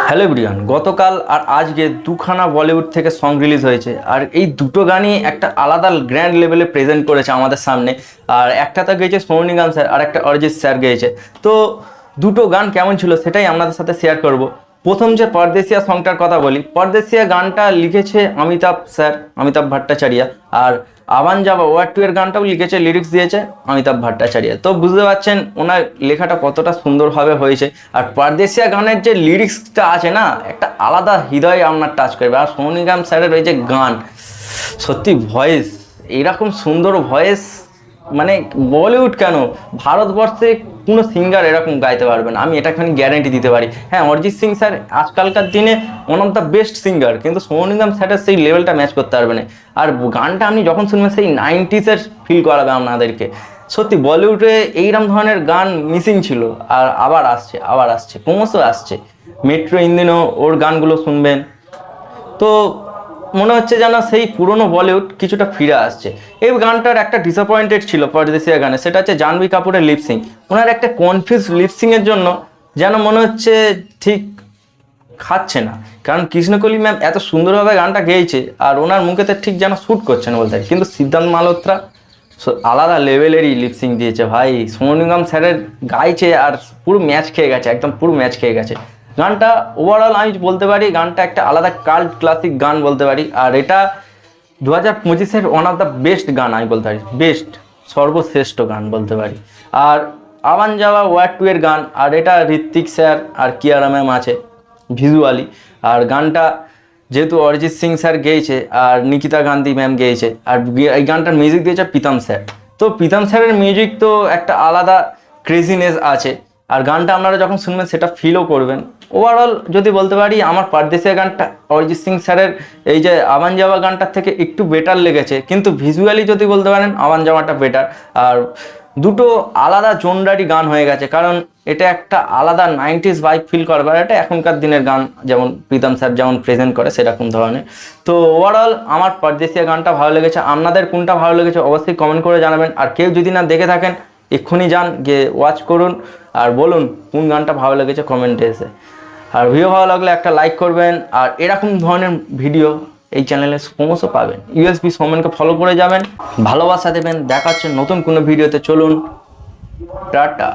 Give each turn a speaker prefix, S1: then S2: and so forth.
S1: Hello everyone, গতকাল আর আজকে দুখানা বলিউড থেকে সং রিলিজ হয়েছে। আর এই দুটো গানই একটা আলাদা গ্র্যান্ড লেভেলে প্রেজেন্ট করেছে আমাদের সামনে। আর একটা তো গেয়েছে সোনু নিগম স্যার, আর একটা অরিজিৎ স্যার গেয়েছে। তো দুটো গান কেমন ছিল সেটাই আপনাদের সাথে শেয়ার করব। প্রথম যে পরদেশিয়া সংটার কথা বলি, পরদেশিয়া গানটা লিখেছে অমিতাভ স্যার, অমিতাভ ভট্টাচার্য। আর আবান যাবা ওয়ার টু এর গানটাও লিখেছে, লিরিক্স দিয়েছে অমিতাভ ভট্টাচার্য। তো বুঝতে পারছেন ওনার লেখাটা কতটা সুন্দরভাবে হয়েছে। আর পরদেশিয়া গানের যে লিরিক্সটা আছে না, একটা আলাদা হৃদয়ে আপনার টাচ করবে। আর সোনু নিগম স্যারের ওই যে গান, সত্যি ভয়েস, এইরকম সুন্দর ভয়েস মানে বলিউড কেন, ভারতবর্ষে কোনো সিঙ্গার এরকম গাইতে পারবে না, আমি এটাখানি গ্যারেন্টি দিতে পারি। হ্যাঁ, অরিজিৎ সিং স্যার আজকালকার দিনে one of the best singer, কিন্তু সোনু নিগম স্যারের সেই লেভেলটা ম্যাচ করতে পারবে না। আর গানটা আপনি যখন শুনবেন সেই 90s ফিল করাবে আপনাদেরকে। সত্যি বলিউডে এইরকম ধরনের গান মিসিং ছিল, আর আবার আসছে ক্রমশ আসছে। মেট্রো ইন্দিনও ওর গানগুলো শুনবেন, তো মনে হচ্ছে যেন সেই পুরনো বলিউড কিছুটা ফিরে আসছে। এই গানটার একটা ডিসঅ্যাপয়েন্টেড ছিল পরদেশিয়া গানে, সেটা হচ্ছে জাহ্নবী কাপুরের লিপসিং। ওনার একটা কনফিউজ লিপসিংয়ের জন্য যেন মনে হচ্ছে ঠিক খাচ্ছে না। কারণ কৃষ্ণকলি ম্যাম এত সুন্দরভাবে গানটা গেয়েছে, আর ওনার মুখেতে ঠিক যেন শ্যুট করছে না বলতে। কিন্তু সিদ্ধান্ত মালহোত্রা আলাদা লেভেলেরই লিপসিং দিয়েছে ভাই। সোনু নিগম স্যারের গাইছে আর পুরো ম্যাচ খেয়ে গেছে, একদম পুরো ম্যাচ খেয়ে গেছে। গানটা ওভারঅল আমি বলতে পারি গানটা একটা আলাদা কাল্ট ক্লাসিক গান বলতে পারি। আর এটা 2025-এর ওয়ান অফ দ্য বেস্ট গান আমি বলতে পারি, বেস্ট সর্বশ্রেষ্ঠ গান বলতে পারি। আর আবান যাওয়া ওয়ার টু এর গান, আর এটা ঋত্বিক স্যার আর কিয়ারা ম্যাম আছে ভিজুয়ালি। আর গানটা যেহেতু অরিজিৎ সিং স্যার গেয়েছে আর নিকিতা গান্ধী ম্যাম গেয়েছে, আর এই গানটার মিউজিক দিয়েছে প্রীতম স্যার। তো প্রীতম স্যারের মিউজিক তো একটা আলাদা ক্রেজিনেস আছে, আর গানটা আপনারা যখন শুনবেন সেটা ফিলও করবেন। ওভারঅল যদি বলতে পারি আমার পরদেশিয়া গানটা অরিজিৎ সিং স্যারের এই যে আবান যাওয়া গানটার থেকে একটু বেটার লেগেছে, কিন্তু ভিজুয়ালি যদি বলতে পারেন আবান যাওয়াটা বেটার। আর দুটো আলাদা জোনরারি গান হয়ে গেছে, কারণ এটা একটা আলাদা 90s ভাইব ফিল করবে, আর এটা এখনকার দিনের গান যেমন প্রীতম স্যার যেমন প্রেজেন্ট করে সেরকম ধরনের। তো ওভারঅল আমার পরদেশিয়া গানটা ভালো লেগেছে। আপনাদের কোনটা ভালো লেগেছে অবশ্যই কমেন্ট করে জানাবেন। আর কেউ যদি না দেখে থাকেন এক্ষুনি যান গিয়ে ওয়াচ করুন, আর বলুন কোন গানটা ভালো লেগেছে কমেন্টে এসে। আর ভিডিও ভালো লাগলে একটা লাইক করবেন, আর এরকম ধরনের ভিডিও এই চ্যানেলে ক্রমশ পাবেন। ইউএসবি সৌমেনকে ফলো করে যাবেন, ভালোবাসা দেবেন। দেখা হচ্ছে নতুন কোনো ভিডিওতে, চলুন টাটা।